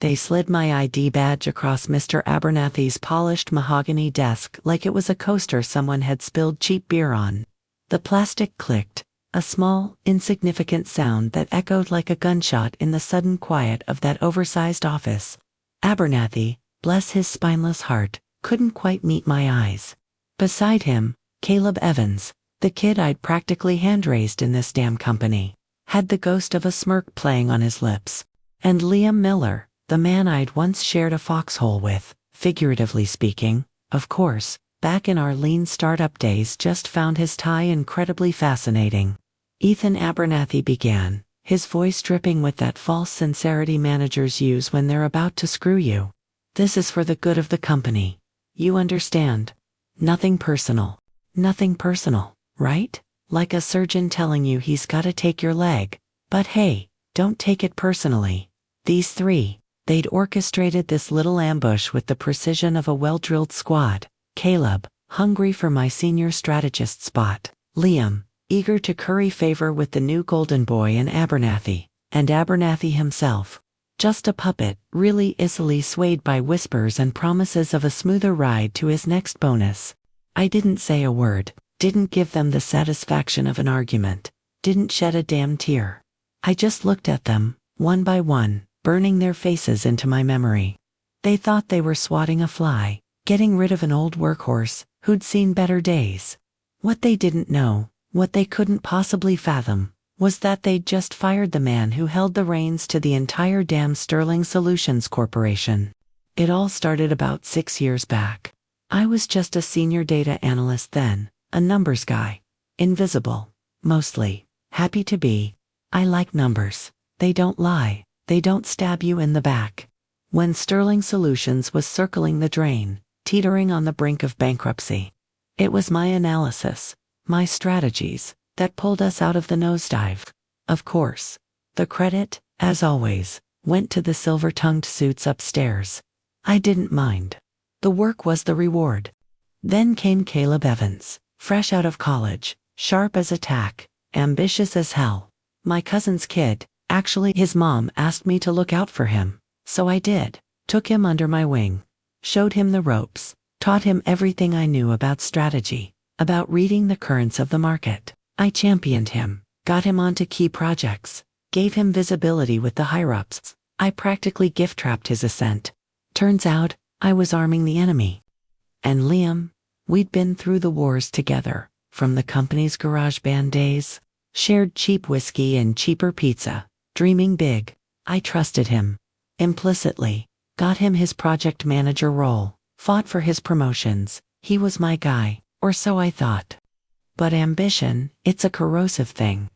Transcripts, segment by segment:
They slid my ID badge across Mr. Abernathy's polished mahogany desk like it was a coaster someone had spilled cheap beer on. The plastic clicked, a small, insignificant sound that echoed like a gunshot in the sudden quiet of that oversized office. Abernathy, bless his spineless heart, couldn't quite meet my eyes. Beside him, Caleb Evans, the kid I'd practically hand-raised in this damn company, had the ghost of a smirk playing on his lips. And Liam Miller, the man I'd once shared a foxhole with, figuratively speaking, of course, back in our lean startup days, just found his tie incredibly fascinating. Ethan Abernathy began, his voice dripping with that false sincerity managers use when they're about to screw you. This is for the good of the company. You understand? Nothing personal. Nothing personal, right? Like a surgeon telling you he's gotta take your leg. But hey, don't take it personally. These three, they'd orchestrated this little ambush with the precision of a well-drilled squad. Caleb, hungry for my senior strategist spot. Liam, eager to curry favor with the new golden boy in Abernathy. And Abernathy himself, just a puppet, really easily swayed by whispers and promises of a smoother ride to his next bonus. I didn't say a word, didn't give them the satisfaction of an argument, didn't shed a damn tear. I just looked at them, one by one, burning their faces into my memory. They thought they were swatting a fly, getting rid of an old workhorse who'd seen better days. What they didn't know, what they couldn't possibly fathom, was that they'd just fired the man who held the reins to the entire damn Sterling Solutions Corporation. It all started about 6 years back. I was just a senior data analyst then, a numbers guy. Invisible, mostly, happy to be. I like numbers. They don't lie, they don't stab you in the back. When Sterling Solutions was circling the drain, teetering on the brink of bankruptcy, it was my analysis, my strategies, that pulled us out of the nosedive. Of course, the credit, as always, went to the silver-tongued suits upstairs. I didn't mind. The work was the reward. Then came Caleb Evans, fresh out of college, sharp as a tack, ambitious as hell. My cousin's kid. Actually, his mom asked me to look out for him, so I did. Took him under my wing, showed him the ropes, taught him everything I knew about strategy, about reading the currents of the market. I championed him, got him onto key projects, gave him visibility with the higher-ups. I practically gift-trapped his ascent. Turns out, I was arming the enemy. And Liam, we'd been through the wars together, from the company's garage band days, shared cheap whiskey and cheaper pizza. Dreaming big, I trusted him. Implicitly, got him his project manager role, fought for his promotions. He was my guy, or so I thought. But ambition, it's a corrosive thing.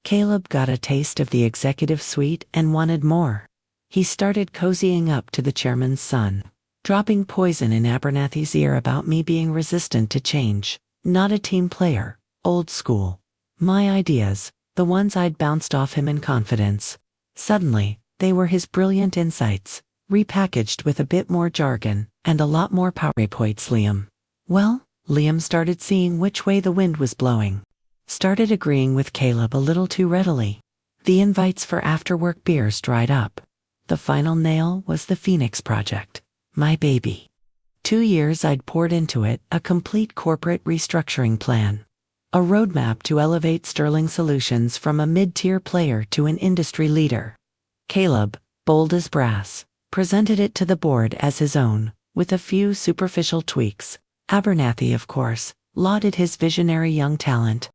Caleb got a taste of the executive suite and wanted more. He started cozying up to the chairman's son, dropping poison in Abernathy's ear about me being resistant to change, not a team player, old school. My ideas, the ones I'd bounced off him in confidence. Suddenly, they were his brilliant insights, repackaged with a bit more jargon and a lot more PowerPoints. Liam started seeing which way the wind was blowing. Started agreeing with Caleb a little too readily. The invites for after-work beers dried up. The final nail was the Phoenix Project, my baby. 2 years I'd poured into it, a complete corporate restructuring plan. A roadmap to elevate Sterling Solutions from a mid-tier player to an industry leader. Caleb, bold as brass, presented it to the board as his own, with a few superficial tweaks. Abernathy, of course, lauded his visionary young talent.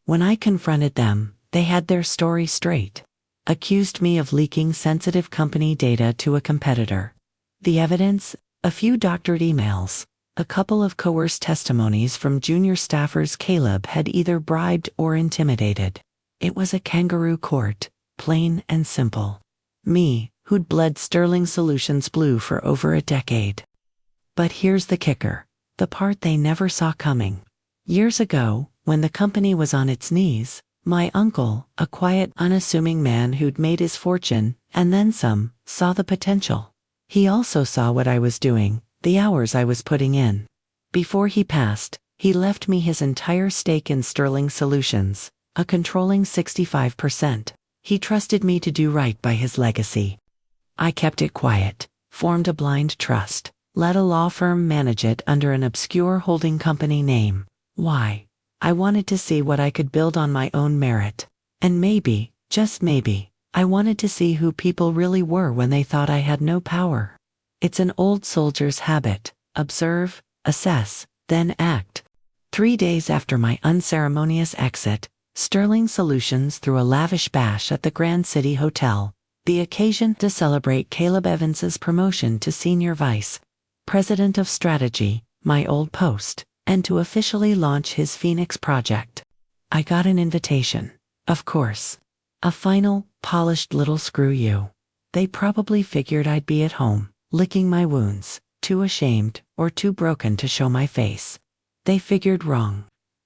When I confronted them, they had their story straight. Accused me of leaking sensitive company data to a competitor. The evidence? A few doctored emails. A couple of coerced testimonies from junior staffers Caleb had either bribed or intimidated. It was a kangaroo court, plain and simple. Me, who'd bled Sterling Solutions blue for over a decade. But here's the kicker, the part they never saw coming. Years ago, when the company was on its knees, my uncle, a quiet, unassuming man who'd made his fortune, and then some, saw the potential. He also saw what I was doing, the hours I was putting in. Before he passed, he left me his entire stake in Sterling Solutions, a controlling 65%. He trusted me to do right by his legacy. I kept it quiet, formed a blind trust, let a law firm manage it under an obscure holding company name. Why? I wanted to see what I could build on my own merit. And maybe, just maybe, I wanted to see who people really were when they thought I had no power. It's an old soldier's habit: observe, assess, then act. 3 days after my unceremonious exit, Sterling Solutions threw a lavish bash at the Grand City Hotel, the occasion to celebrate Caleb Evans's promotion to Senior Vice President of Strategy, my old post, and to officially launch his Phoenix project. I got an invitation, of course. A final, polished little screw you. They probably figured I'd be at home, licking my wounds, too ashamed or too broken to show my face. They figured wrong.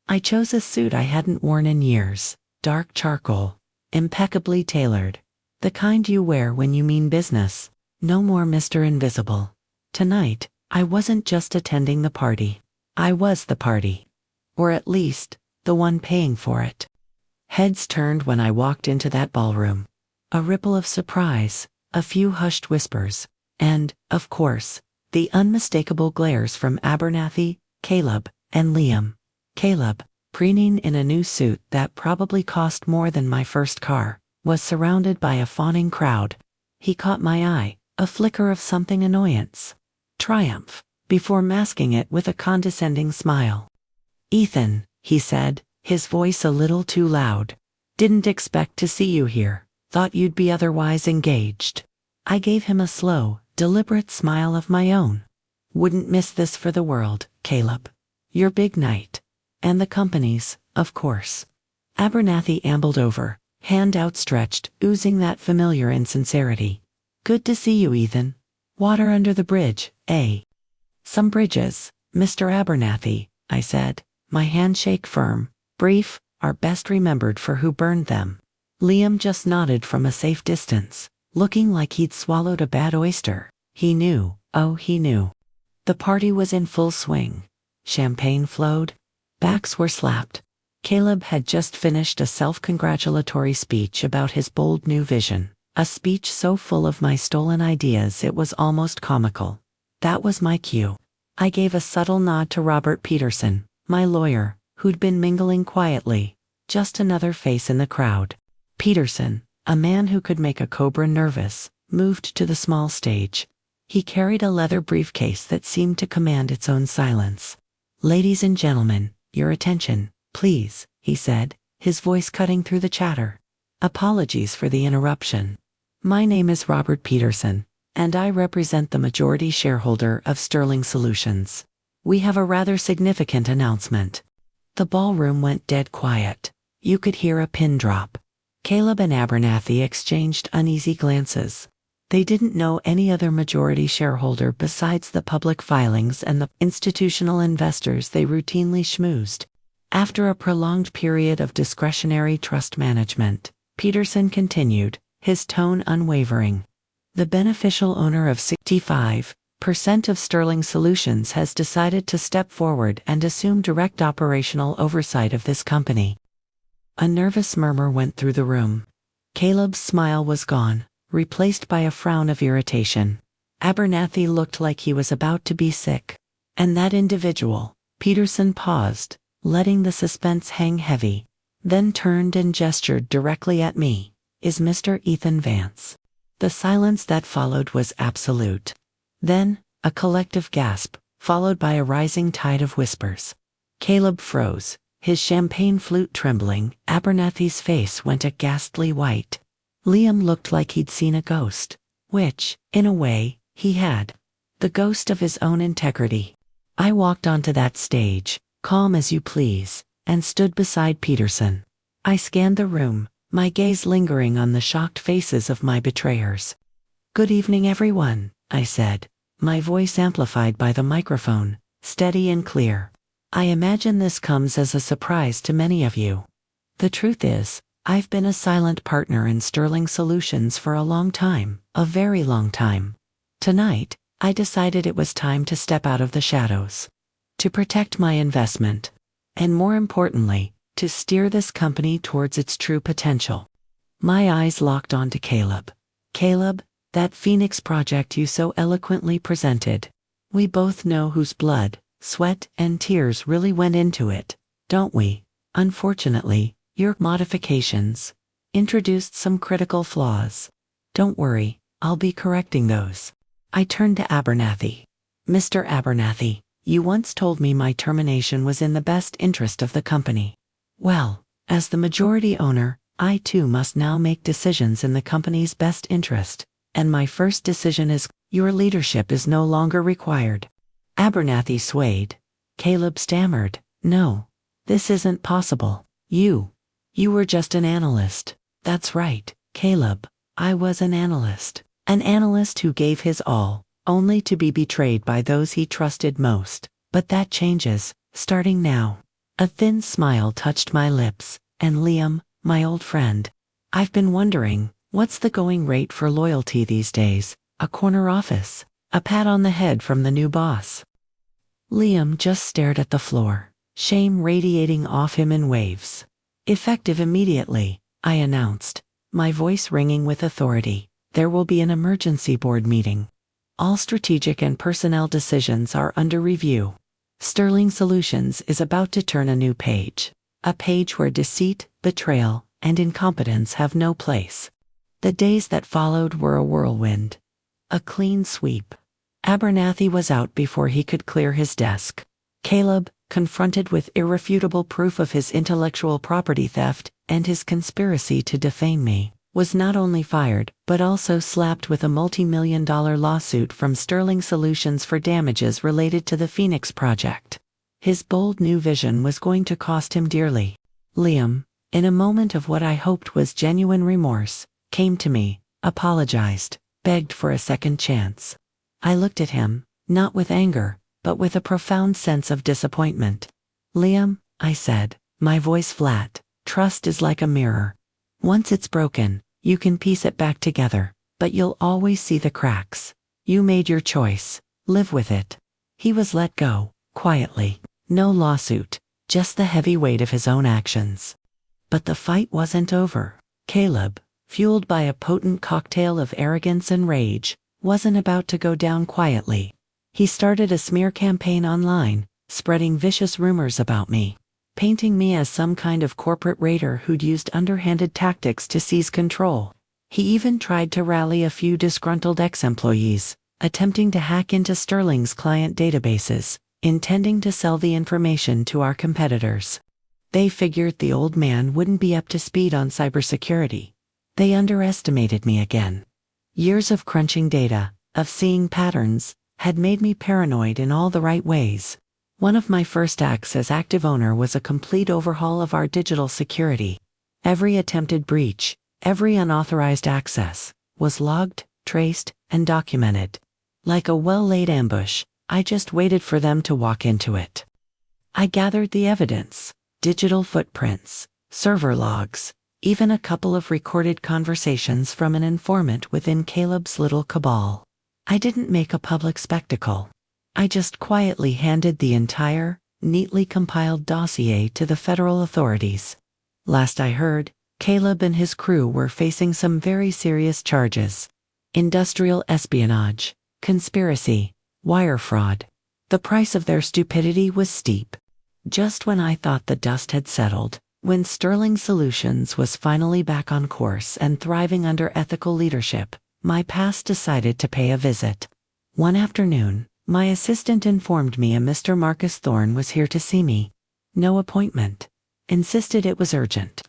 I chose a suit I hadn't worn in years, dark charcoal, impeccably tailored. The kind you wear when you mean business. No more Mr. Invisible. Tonight, I wasn't just attending the party. I was the party. Or at least, the one paying for it. Heads turned when I walked into that ballroom. A ripple of surprise, a few hushed whispers, and, of course, the unmistakable glares from Abernathy, Caleb, and Liam. Caleb, preening in a new suit that probably cost more than my first car, was surrounded by a fawning crowd. He caught my eye, a flicker of something annoyance. Triumph, before masking it with a condescending smile. "Ethan," he said, his voice a little too loud. "Didn't expect to see you here. Thought you'd be otherwise engaged." I gave him a slow, deliberate smile of my own. "Wouldn't miss this for the world, Caleb. Your big night. And the company's, of course." Abernathy ambled over, hand outstretched, oozing that familiar insincerity. "Good to see you, Ethan. Water under the bridge, eh?" "Some bridges, Mr. Abernathy," I said, my handshake firm, brief, are best remembered for who burned them. Liam just nodded from a safe distance, looking like he'd swallowed a bad oyster. He knew, oh he knew. The party was in full swing. Champagne flowed. Backs were slapped. Caleb had just finished a self-congratulatory speech about his bold new vision, a speech so full of my stolen ideas it was almost comical. That was my cue. I gave a subtle nod to Robert Peterson, my lawyer, who'd been mingling quietly, just another face in the crowd. Peterson, a man who could make a cobra nervous, moved to the small stage. He carried a leather briefcase that seemed to command its own silence. "Ladies and gentlemen, your attention, please," he said, his voice cutting through the chatter. "Apologies for the interruption. My name is Robert Peterson, and I represent the majority shareholder of Sterling Solutions. We have a rather significant announcement." The ballroom went dead quiet. You could hear a pin drop. Caleb and Abernathy exchanged uneasy glances. They didn't know any other majority shareholder besides the public filings and the institutional investors they routinely schmoozed. After a prolonged period of discretionary trust management, Peterson continued, his tone unwavering. "The beneficial owner of 65% of Sterling Solutions has decided to step forward and assume direct operational oversight of this company." A nervous murmur went through the room. Caleb's smile was gone, replaced by a frown of irritation. Abernathy looked like he was about to be sick. "And that individual," Peterson paused, letting the suspense hang heavy, then turned and gestured directly at me, "is Mr. Ethan Vance." The silence that followed was absolute. Then, a collective gasp, followed by a rising tide of whispers. Caleb froze, his champagne flute trembling. Abernathy's face went a ghastly white. Liam looked like he'd seen a ghost, which, in a way, he had. The ghost of his own integrity. I walked onto that stage, calm as you please, and stood beside Peterson. I scanned the room, my gaze lingering on the shocked faces of my betrayers. "Good evening, everyone," I said, my voice amplified by the microphone, steady and clear. "I imagine this comes as a surprise to many of you. The truth is, I've been a silent partner in Sterling Solutions for a long time, a very long time. Tonight, I decided it was time to step out of the shadows. To protect my investment. And more importantly, to steer this company towards its true potential." My eyes locked onto Caleb. "Caleb, That Phoenix project you so eloquently presented. We both know whose blood, sweat, and tears really went into it, don't we? Unfortunately, your modifications introduced some critical flaws. Don't worry, I'll be correcting those. I turned to Abernathy. Mr. Abernathy, you once told me my termination was in the best interest of the company. Well, as the majority owner, I too must now make decisions in the company's best interest, and my first decision is, your leadership is no longer required. Abernathy swayed. Caleb stammered, no, this isn't possible. You were just an analyst. That's right, Caleb, I was an analyst. An analyst who gave his all, only to be betrayed by those he trusted most. But that changes, starting now. A thin smile touched my lips, and Liam, my old friend, I've been wondering, what's the going rate for loyalty these days? A corner office? A pat on the head from the new boss? Liam just stared at the floor, shame radiating off him in waves. Effective immediately, I announced, my voice ringing with authority. There will be an emergency board meeting. All strategic and personnel decisions are under review. Sterling Solutions is about to turn a new page. A page where deceit, betrayal, and incompetence have no place. The days that followed were a whirlwind. A clean sweep. Abernathy was out before he could clear his desk. Caleb, confronted with irrefutable proof of his intellectual property theft and his conspiracy to defame me, was not only fired, but also slapped with a multi-million-dollar lawsuit from Sterling Solutions for damages related to the Phoenix project. His bold new vision was going to cost him dearly. Liam, in a moment of what I hoped was genuine remorse, came to me, apologized, begged for a second chance. I looked at him, not with anger, but with a profound sense of disappointment. Liam, I said, my voice flat, trust is like a mirror. Once it's broken, you can piece it back together, but you'll always see the cracks. You made your choice, live with it. He was let go, quietly. No lawsuit, just the heavy weight of his own actions. But the fight wasn't over. Caleb, fueled by a potent cocktail of arrogance and rage, wasn't about to go down quietly. He started a smear campaign online, spreading vicious rumors about me, painting me as some kind of corporate raider who'd used underhanded tactics to seize control. He even tried to rally a few disgruntled ex-employees, attempting to hack into Sterling's client databases, intending to sell the information to our competitors. They figured the old man wouldn't be up to speed on cybersecurity. They underestimated me again. Years of crunching data, of seeing patterns, had made me paranoid in all the right ways. One of my first acts as active owner was a complete overhaul of our digital security. Every attempted breach, every unauthorized access, was logged, traced, and documented. Like a well-laid ambush, I just waited for them to walk into it. I gathered the evidence, digital footprints, server logs, even a couple of recorded conversations from an informant within Caleb's little cabal. I didn't make a public spectacle. I just quietly handed the entire, neatly compiled dossier to the federal authorities. Last I heard, Caleb and his crew were facing some very serious charges. Industrial espionage, conspiracy, wire fraud. The price of their stupidity was steep. Just when I thought the dust had settled, when Sterling Solutions was finally back on course and thriving under ethical leadership, my past decided to pay a visit. One afternoon, my assistant informed me a Mr. Marcus Thorne was here to see me. No appointment. Insisted it was urgent.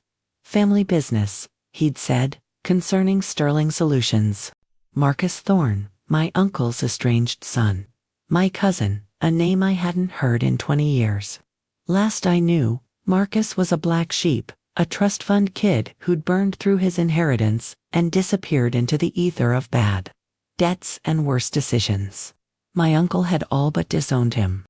Family business, he'd said, concerning Sterling Solutions. Marcus Thorne, my uncle's estranged son. My cousin, a name I hadn't heard in 20 years. Last I knew, Marcus was a black sheep, a trust fund kid who'd burned through his inheritance and disappeared into the ether of bad debts and worse decisions. My uncle had all but disowned him.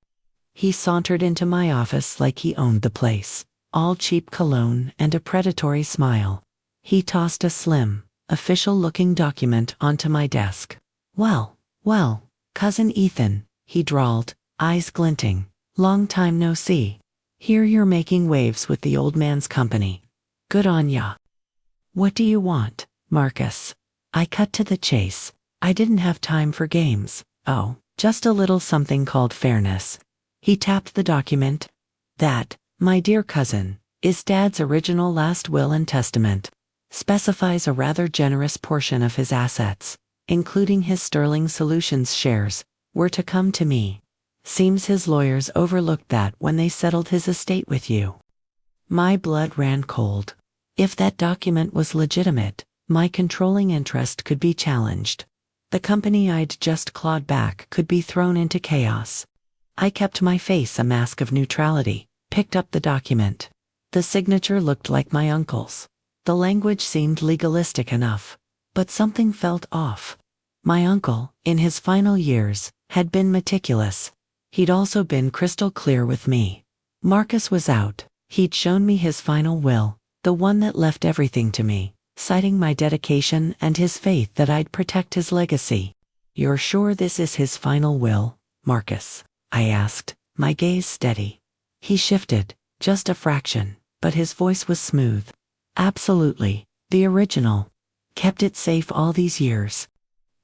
He sauntered into my office like he owned the place, all cheap cologne and a predatory smile. He tossed a slim, official-looking document onto my desk. Well, Cousin Ethan, he drawled, eyes glinting. Long time no see. Here you're making waves with the old man's company. Good on ya. What do you want, Marcus? I cut to the chase, I didn't have time for games. Oh, just a little something called fairness. He tapped the document. That, my dear cousin, is Dad's original last will and testament. Specifies a rather generous portion of his assets, including his Sterling Solutions shares, were to come to me. Seems his lawyers overlooked that when they settled his estate with you. My blood ran cold. If that document was legitimate, my controlling interest could be challenged. The company I'd just clawed back could be thrown into chaos. I kept my face a mask of neutrality, picked up the document. The signature looked like my uncle's. The language seemed legalistic enough, but something felt off. My uncle, in his final years, had been meticulous. He'd also been crystal clear with me. Marcus was out. He'd shown me his final will, the one that left everything to me, citing my dedication and his faith that I'd protect his legacy. You're sure this is his final will, Marcus? I asked, my gaze steady. He shifted, just a fraction, but his voice was smooth. Absolutely, the original. Kept it safe all these years.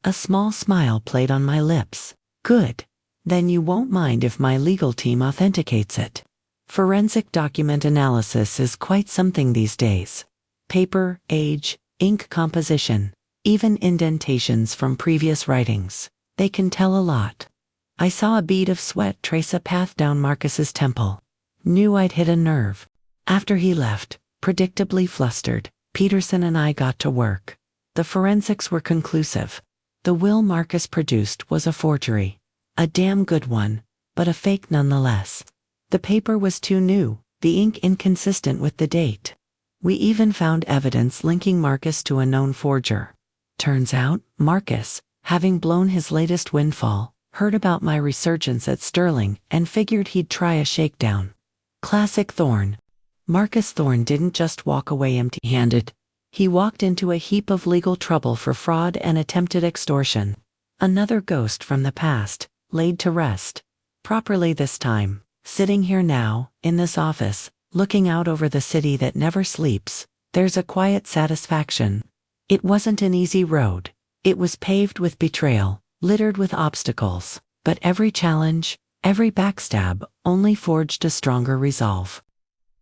A small smile played on my lips. Good. Then you won't mind if my legal team authenticates it. Forensic document analysis is quite something these days. Paper, age, ink composition, even indentations from previous writings. They can tell a lot. I saw a bead of sweat trace a path down Marcus's temple. Knew I'd hit a nerve. After he left, predictably flustered, Peterson and I got to work. The forensics were conclusive. The will Marcus produced was a forgery. A damn good one, but a fake nonetheless. The paper was too new, the ink inconsistent with the date. We even found evidence linking Marcus to a known forger. Turns out, Marcus, having blown his latest windfall, heard about my resurgence at Sterling and figured he'd try a shakedown. Classic Thorne. Marcus Thorne didn't just walk away empty-handed. He walked into a heap of legal trouble for fraud and attempted extortion. Another ghost from the past, laid to rest. Properly this time, sitting here now, in this office, looking out over the city that never sleeps, there's a quiet satisfaction. It wasn't an easy road. It was paved with betrayal, littered with obstacles, but every challenge, every backstab, only forged a stronger resolve.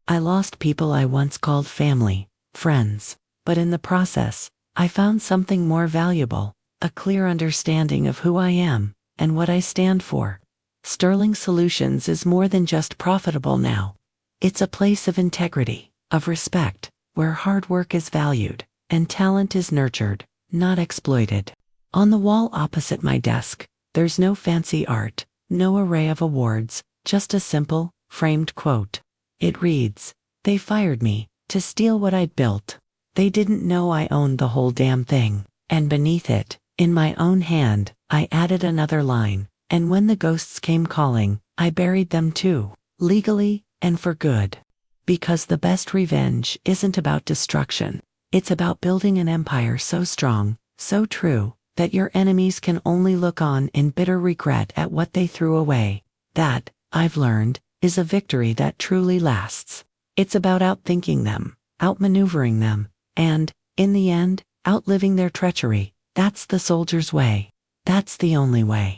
I lost people I once called family, friends, but in the process, I found something more valuable, a clear understanding of who I am, and what I stand for. Sterling Solutions is more than just profitable now. It's a place of integrity, of respect, where hard work is valued, and talent is nurtured, not exploited. On the wall opposite my desk, there's no fancy art, no array of awards, just a simple, framed quote. It reads, "They fired me, to steal what I'd built. They didn't know I owned the whole damn thing." And beneath it, in my own hand, I added another line, "And when the ghosts came calling, I buried them too, legally, and for good." Because the best revenge isn't about destruction. It's about building an empire so strong, so true, that your enemies can only look on in bitter regret at what they threw away. That, I've learned, is a victory that truly lasts. It's about outthinking them, outmaneuvering them, and, in the end, outliving their treachery. That's the soldier's way. That's the only way.